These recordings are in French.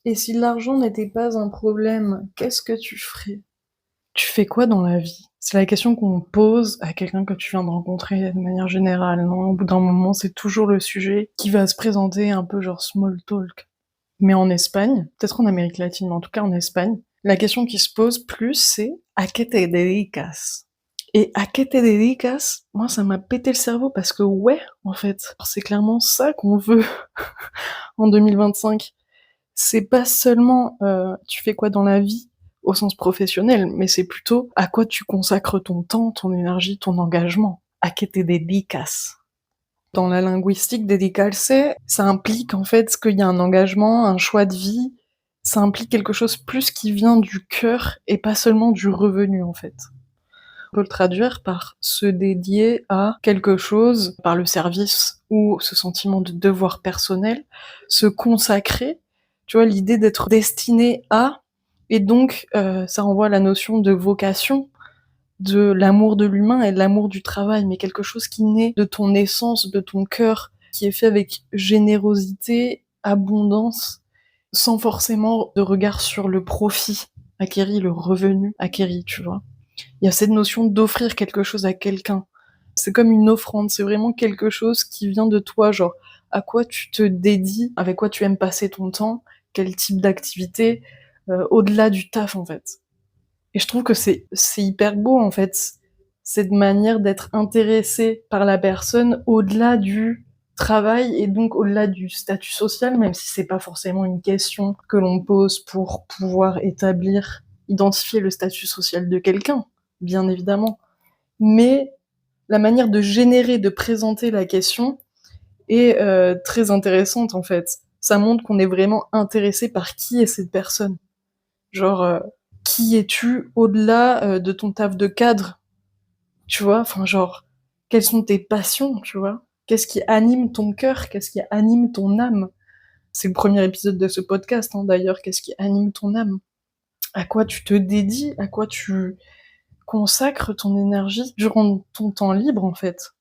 Et si l'argent n'était pas un problème, qu'est-ce que tu ferais? Tu fais quoi dans la vie? C'est la question qu'on pose à quelqu'un que tu viens de rencontrer de manière générale, non? Au bout d'un moment, c'est toujours le sujet qui va se présenter un peu genre small talk. Mais en Espagne, peut-être en Amérique latine, mais en tout cas en Espagne, la question qui se pose plus, c'est «¿A qué te dedicas?» Et «A qué te dedicas?» Moi, ça m'a pété le cerveau parce que ouais, en fait, c'est clairement ça qu'on veut en 2025. C'est pas seulement, tu fais quoi dans la vie au sens professionnel, mais c'est plutôt à quoi tu consacres ton temps, ton énergie, ton engagement. ¿A qué te dedicas? Dans la linguistique, dedicarse, ça implique en fait qu'il y a un engagement, un choix de vie. Ça implique quelque chose plus qui vient du cœur et pas seulement du revenu en fait. On peut le traduire par se dédier à quelque chose, par le service ou ce sentiment de devoir personnel, se consacrer. Tu vois, l'idée d'être destiné à, et donc ça renvoie à la notion de vocation, de l'amour de l'humain et de l'amour du travail, mais quelque chose qui naît de ton essence, de ton cœur, qui est fait avec générosité, abondance, sans forcément de regard sur le profit acquéri, le revenu acquéri, tu vois. Il y a cette notion d'offrir quelque chose à quelqu'un. C'est comme une offrande, c'est vraiment quelque chose qui vient de toi, genre à quoi tu te dédies, avec quoi tu aimes passer ton temps, quel type d'activité, au-delà du taf en fait. Et je trouve que c'est hyper beau en fait, cette manière d'être intéressé par la personne au-delà du travail et donc au-delà du statut social, même si c'est pas forcément une question que l'on pose pour pouvoir établir, identifier le statut social de quelqu'un, bien évidemment. Mais la manière de générer, de présenter la question est très intéressante en fait. Ça montre qu'on est vraiment intéressé par qui est cette personne. Genre, qui es-tu au-delà de ton taf de cadre, tu vois? Enfin, genre, quelles sont tes passions, tu vois? Qu'est-ce qui anime ton cœur? Qu'est-ce qui anime ton âme? C'est le premier épisode de ce podcast, hein, d'ailleurs. Qu'est-ce qui anime ton âme? À quoi tu te dédies? À quoi tu consacres ton énergie durant ton temps libre, en fait?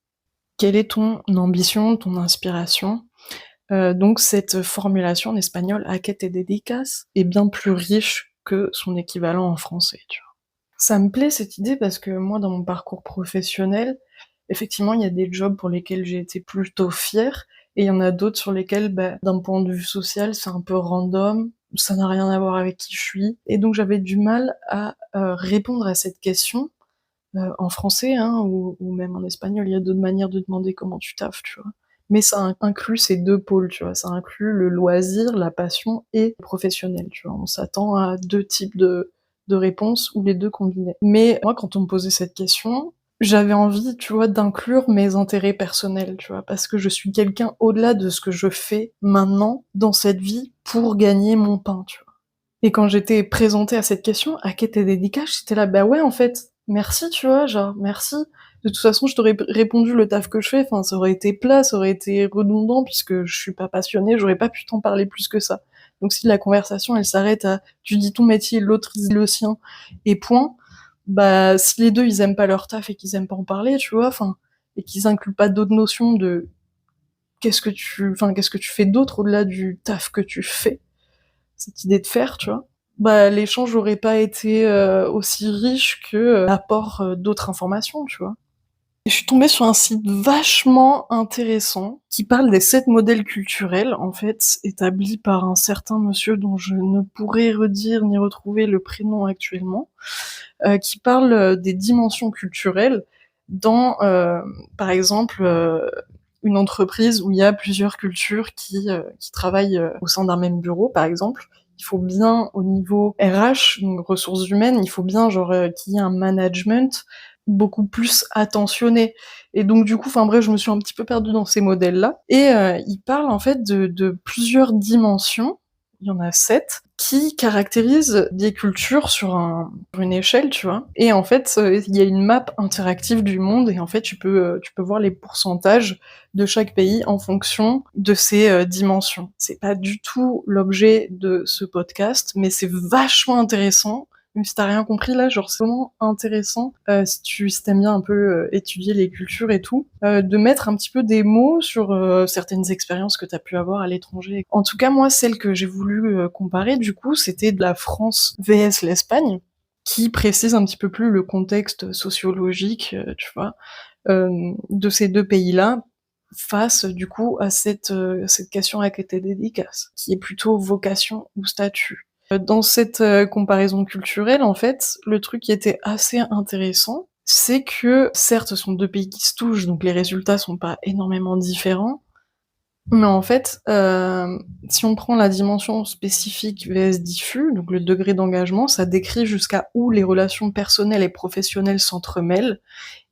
Quelle est ton ambition, ton inspiration? Donc cette formulation en espagnol, ¿a qué te dedicas? Est bien plus riche que son équivalent en français, tu vois. Ça me plaît cette idée parce que moi, dans mon parcours professionnel, effectivement, il y a des jobs pour lesquels j'ai été plutôt fière, et il y en a d'autres sur lesquels, bah, d'un point de vue social, c'est un peu random, ça n'a rien à voir avec qui je suis, et donc j'avais du mal à répondre à cette question en français, hein, ou même en espagnol. Il y a d'autres manières de demander comment tu taffes, tu vois. Mais ça inclut ces deux pôles, tu vois. Ça inclut le loisir, la passion et le professionnel, tu vois. On s'attend à deux types de réponses ou les deux combinés. Mais moi, quand on me posait cette question, j'avais envie, tu vois, d'inclure mes intérêts personnels, tu vois, parce que je suis quelqu'un au-delà de ce que je fais maintenant dans cette vie pour gagner mon pain, tu vois. Et quand j'étais présentée à cette question, à qui t'es dédicace, j'étais là, bah ouais, en fait, merci, tu vois, genre, merci. De toute façon, je t'aurais répondu le taf que je fais, enfin, ça aurait été plat, ça aurait été redondant, puisque je suis pas passionnée, j'aurais pas pu t'en parler plus que ça. Donc si la conversation, elle s'arrête à, tu dis ton métier, l'autre dit le sien, et point, bah, si les deux, ils aiment pas leur taf et qu'ils aiment pas en parler, tu vois, enfin, et qu'ils incluent pas d'autres notions de qu'est-ce que tu fais d'autre au-delà du taf que tu fais, cette idée de faire, tu vois, bah l'échange aurait pas été aussi riche que l'apport d'autres informations, tu vois. Et je suis tombée sur un site vachement intéressant qui parle des 7 modèles culturels, en fait, établis par un certain monsieur dont je ne pourrais redire ni retrouver le prénom actuellement, qui parle des dimensions culturelles dans, par exemple, une entreprise où il y a plusieurs cultures qui travaillent au sein d'un même bureau, par exemple. Il faut bien, au niveau RH, donc ressources humaines, il faut bien genre qu'il y ait un management beaucoup plus attentionné. Et donc du coup, enfin bref, je me suis un petit peu perdue dans ces modèles-là. Et il parle en fait de plusieurs dimensions, il y en a 7, qui caractérisent des cultures sur une échelle, tu vois. Et en fait, il y a une map interactive du monde, et en fait, tu peux voir les pourcentages de chaque pays en fonction de ces dimensions. C'est pas du tout l'objet de ce podcast, mais c'est vachement intéressant, Si tu rien compris là, genre c'est vraiment intéressant, si tu bien un peu, étudier les cultures et tout, de mettre un petit peu des mots sur, certaines expériences que t'as pu avoir à l'étranger. En tout cas, moi, celle que j'ai voulu, comparer du coup, c'était de la France vs l'Espagne, qui précise un petit peu plus le contexte sociologique, tu vois, de ces 2 pays-là, face du coup à cette question à laquelle tu dédicace, qui est plutôt vocation ou statut. Dans cette comparaison culturelle, en fait, le truc qui était assez intéressant, c'est que certes, ce sont 2 pays qui se touchent, donc les résultats sont pas énormément différents, mais en fait, si on prend la dimension spécifique vs diffus, donc le degré d'engagement, ça décrit jusqu'à où les relations personnelles et professionnelles s'entremêlent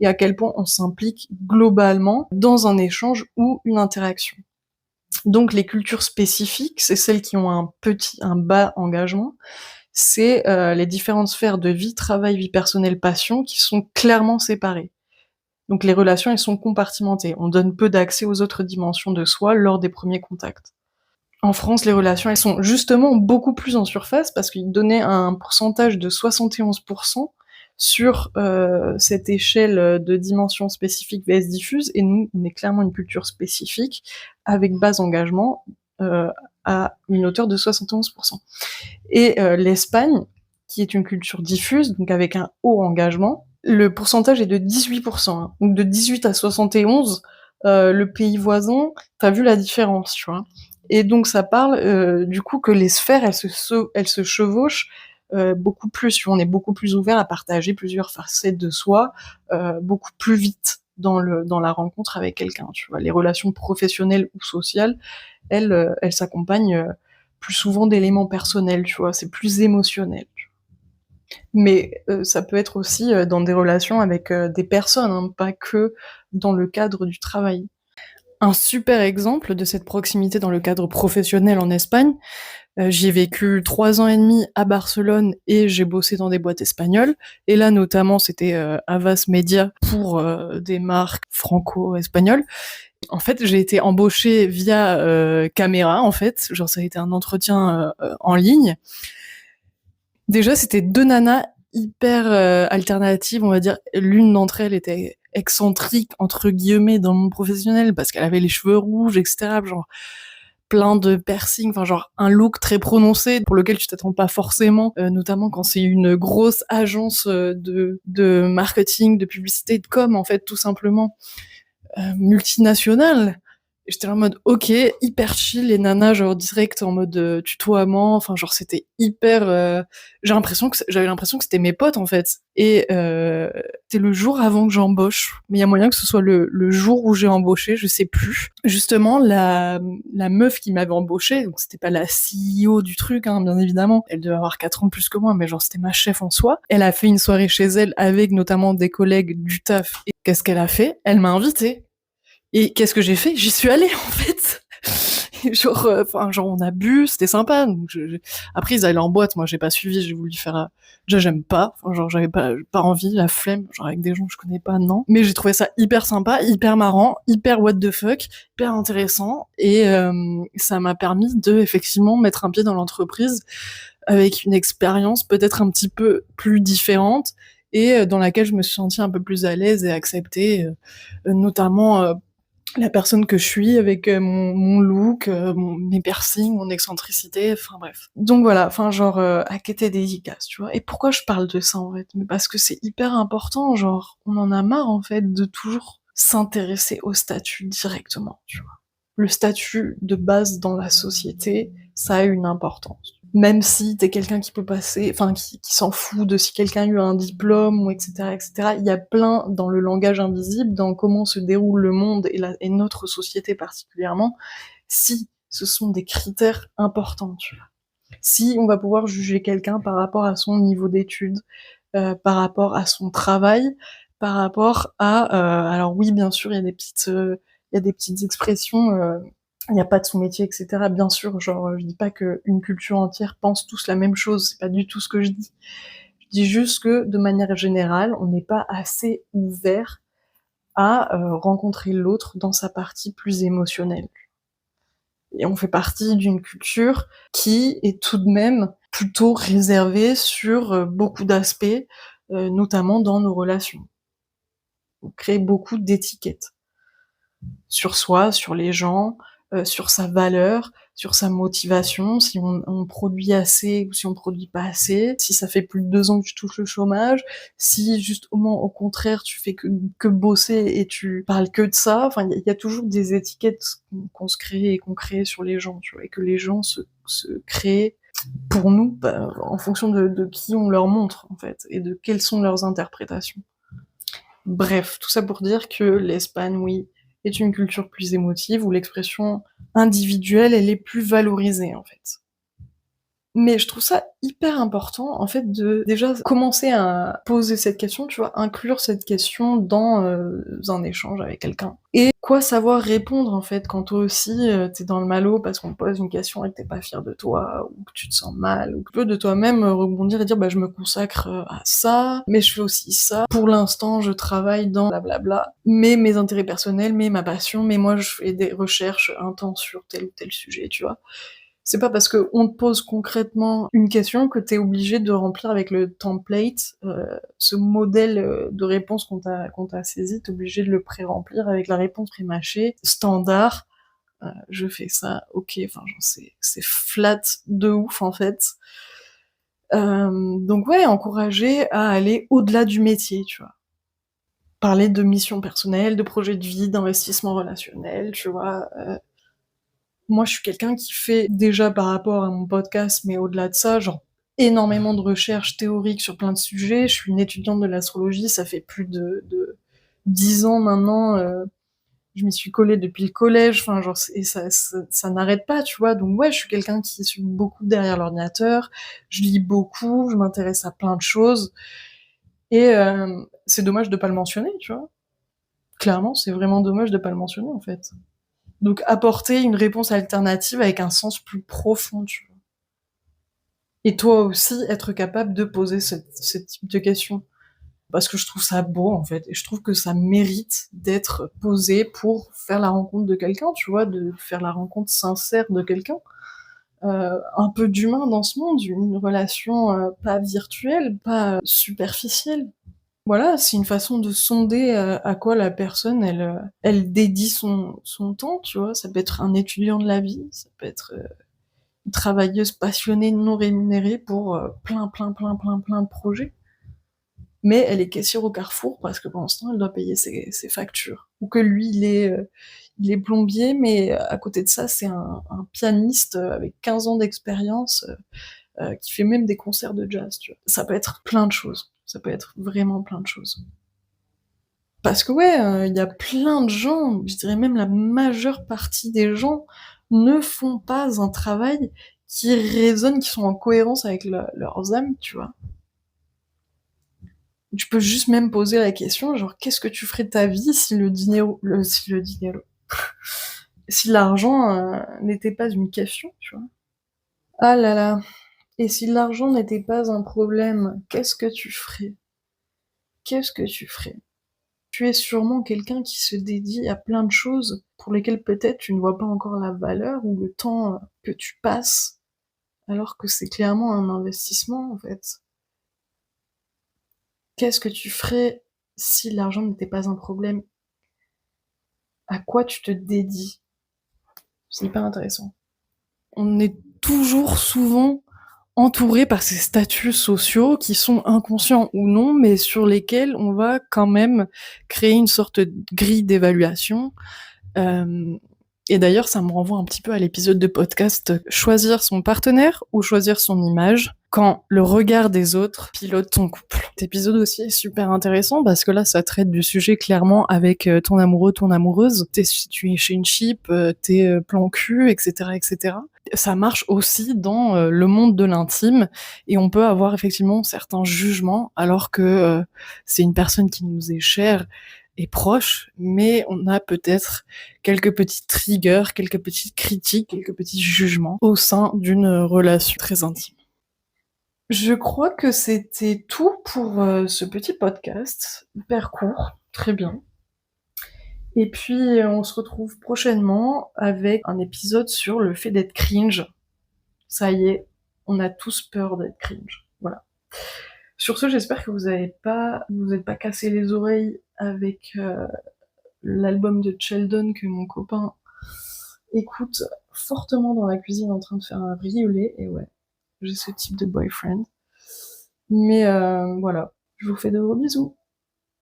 et à quel point on s'implique globalement dans un échange ou une interaction. Donc les cultures spécifiques, c'est celles qui ont un bas engagement, c'est les différentes sphères de vie, travail, vie personnelle, passion, qui sont clairement séparées. Donc les relations, elles sont compartimentées. On donne peu d'accès aux autres dimensions de soi lors des premiers contacts. En France, les relations, elles sont justement beaucoup plus en surface parce qu'ils donnaient un pourcentage de 71% sur cette échelle de dimensions spécifiques vs diffuses, et nous, on est clairement une culture spécifique avec bas engagement à une hauteur de 71%. Et l'Espagne, qui est une culture diffuse, donc avec un haut engagement, le pourcentage est de 18%, hein. Donc de 18 à 71, le pays voisin, t'as vu la différence, tu vois. Et donc ça parle du coup que les sphères, elles se chevauchent beaucoup plus, tu vois. On est beaucoup plus ouvert à partager plusieurs facettes de soi, beaucoup plus vite dans la rencontre avec quelqu'un, tu vois. Les relations professionnelles ou sociales, elles s'accompagnent plus souvent d'éléments personnels, tu vois. C'est plus émotionnel. Mais ça peut être aussi dans des relations avec des personnes, hein, pas que dans le cadre du travail. Un super exemple de cette proximité dans le cadre professionnel en Espagne, j'y ai vécu 3 ans et demi à Barcelone et j'ai bossé dans des boîtes espagnoles. Et là, notamment, c'était Havas Media pour des marques franco-espagnoles. En fait, j'ai été embauchée via caméra, en fait. Genre, ça a été un entretien en ligne. Déjà, c'était 2 nanas hyper alternatives, on va dire. L'une d'entre elles était excentrique, entre guillemets, dans le monde professionnel, parce qu'elle avait les cheveux rouges, etc. Genre, plein de piercings, enfin genre un look très prononcé pour lequel tu t'attends pas forcément, notamment quand c'est une grosse agence de marketing, de publicité, de com, en fait, tout simplement, multinationale. Et j'étais là en mode ok, hyper chill, les nanas genre direct en mode tutoiement, enfin genre c'était hyper j'avais l'impression que c'était mes potes en fait. Et c'était le jour avant que j'embauche, mais il y a moyen que ce soit le jour où j'ai embauché, je sais plus. Justement la meuf qui m'avait embauché, donc c'était pas la CEO du truc, hein, bien évidemment, elle devait avoir 4 ans de plus que moi, mais genre c'était ma chef en soi. Elle a fait une soirée chez elle avec notamment des collègues du taf. Et qu'est-ce qu'elle a fait? Elle m'a invitée. Et qu'est-ce que j'ai fait? J'y suis allée en fait. Genre, genre on a bu, c'était sympa. Donc après ils allaient en boîte, moi j'ai pas suivi, j'ai voulu faire. Déjà j'aime pas, enfin, genre j'avais pas envie, la flemme, genre avec des gens que je connais pas, non. Mais j'ai trouvé ça hyper sympa, hyper marrant, hyper what the fuck, hyper intéressant, et ça m'a permis de effectivement mettre un pied dans l'entreprise avec une expérience peut-être un petit peu plus différente et dans laquelle je me suis sentie un peu plus à l'aise et acceptée, notamment la personne que je suis avec mon look, mes piercings, mon excentricité, enfin bref. Donc voilà, enfin genre à qui était dédicace, tu vois. Et pourquoi je parle de ça en fait? Mais parce que c'est hyper important, genre on en a marre en fait de toujours s'intéresser au statut directement, tu vois. Le statut de base dans la société, ça a une importance. Même si t'es quelqu'un qui peut passer, enfin qui s'en fout de si quelqu'un a eu un diplôme ou etc., etc. Il y a plein dans le langage invisible, dans comment se déroule le monde et notre société particulièrement, si ce sont des critères importants, tu vois. Si on va pouvoir juger quelqu'un par rapport à son niveau d'études, par rapport à son travail, par rapport à, alors oui, bien sûr, il y a des petites expressions. Il n'y a pas de sous-métier, etc. Bien sûr, genre, je dis pas qu'une culture entière pense tous la même chose, c'est pas du tout ce que je dis. Je dis juste que, de manière générale, on n'est pas assez ouvert à rencontrer l'autre dans sa partie plus émotionnelle. Et on fait partie d'une culture qui est tout de même plutôt réservé sur, beaucoup d'aspects, notamment dans nos relations. On crée beaucoup d'étiquettes. Sur soi, sur les gens, sur sa valeur, sur sa motivation, si on produit assez ou si on produit pas assez, si ça fait plus de 2 ans que tu touches le chômage, si justement au contraire tu fais que bosser et tu parles que de ça, enfin il y a toujours des étiquettes qu'on se crée et qu'on crée sur les gens, tu vois? Et que les gens se créent pour nous, bah, en fonction de qui on leur montre en fait et de quelles sont leurs interprétations. Bref, tout ça pour dire que l'Espagne, oui, est une culture plus émotive où l'expression individuelle, elle est plus valorisée, en fait. Mais je trouve ça hyper important, en fait, de déjà commencer à poser cette question, tu vois, inclure cette question dans, un échange avec quelqu'un. Et quoi savoir répondre, en fait, quand toi aussi, tu dans le malot parce qu'on te pose une question et que tu pas fier de toi, ou que tu te sens mal, ou que tu peux de toi-même, rebondir et dire: «Bah, je me consacre, à ça, mais je fais aussi ça. Pour l'instant, je travaille dans blablabla, mais mes intérêts personnels, mais ma passion, mais moi je fais des recherches intenses sur tel ou tel sujet», tu vois? C'est pas parce qu'on te pose concrètement une question que t'es obligé de remplir avec le template, ce modèle, de réponse qu'on t'a saisi, tu obligé de le pré-remplir avec la réponse prémâchée, standard, je fais ça, OK, enfin genre c'est flat de ouf en fait. Donc ouais, encourager à aller au-delà du métier, tu vois? Parler de mission personnelle, de projet de vie, d'investissement relationnel, tu vois? Moi, je suis quelqu'un qui fait déjà par rapport à mon podcast, mais au-delà de ça, genre énormément de recherches théoriques sur plein de sujets. Je suis une étudiante de l'astrologie, ça fait plus de 10 ans maintenant, je m'y suis collée depuis le collège, enfin genre et ça n'arrête pas, tu vois? Donc ouais, je suis quelqu'un qui suis beaucoup derrière l'ordinateur, je lis beaucoup, je m'intéresse à plein de choses et c'est dommage de pas le mentionner, tu vois? Clairement, c'est vraiment dommage de pas le mentionner, en fait. Donc apporter une réponse alternative avec un sens plus profond, tu vois? Et toi aussi, être capable de poser ce type de questions. Parce que je trouve ça beau, en fait, et je trouve que ça mérite d'être posé pour faire la rencontre de quelqu'un, tu vois? De faire la rencontre sincère de quelqu'un. Un peu d'humain dans ce monde, une relation, pas virtuelle, pas, superficielle. Voilà, c'est une façon de sonder, à quoi la personne elle dédie son temps, tu vois? Ça peut être un étudiant de la vie, ça peut être, une travailleuse passionnée non rémunérée pour, plein de projets. Mais elle est caissière au Carrefour parce que pendant ce temps, elle doit payer ses factures. Ou que lui, il est plombier, mais à côté de ça, c'est un pianiste, avec 15 ans d'expérience, qui fait même des concerts de jazz, tu vois? Ça peut être plein de choses. Ça peut être vraiment plein de choses. Parce que ouais, il y a plein de gens, je dirais même la majeure partie des gens, ne font pas un travail qui résonne, qui sont en cohérence avec leurs âmes, tu vois? Tu peux juste même poser la question, genre: «Qu'est-ce que tu ferais de ta vie si le dinero si le dinero si l'argent, n'était pas une question?» tu vois? Ah là là, et si l'argent n'était pas un problème, qu'est-ce que tu ferais? Qu'est-ce que tu ferais? Tu es sûrement quelqu'un qui se dédie à plein de choses pour lesquelles peut-être tu ne vois pas encore la valeur ou le temps, que tu passes, alors que c'est clairement un investissement, en fait. Qu'est-ce que tu ferais si l'argent n'était pas un problème? À quoi tu te dédies? C'est hyper intéressant. On est toujours souvent entouré par ces statuts sociaux qui sont inconscients ou non, mais sur lesquels on va quand même créer une sorte de grille d'évaluation. Hem et d'ailleurs, ça me renvoie un petit peu à l'épisode de podcast, choisir son partenaire ou choisir son image quand le regard des autres pilote ton couple. Cet épisode aussi est super intéressant parce que là, ça traite du sujet clairement avec, ton amoureux, ton amoureuse. Tu es chez une chip, tu plan cul et cetera et cetera. Ça marche aussi dans, le monde de l'intime et on peut avoir effectivement certains jugements alors que, c'est une personne qui nous est chère et proche, mais on a peut-être quelques petits triggers, quelques petites critiques, quelques petits jugements au sein d'une relation très intime. Je crois que c'était tout pour, ce petit podcast, hyper court, très bien. Et puis, on se retrouve prochainement avec un épisode sur le fait d'être cringe. Ça y est, On a tous peur d'être cringe, voilà. Sur ce, j'espère que vous vous êtes pas cassé les oreilles avec l'album de Sheldon que mon copain écoute fortement dans la cuisine en train de faire un riz au lait, et ouais, j'ai ce type de boyfriend. Mais voilà, je vous fais de gros bisous.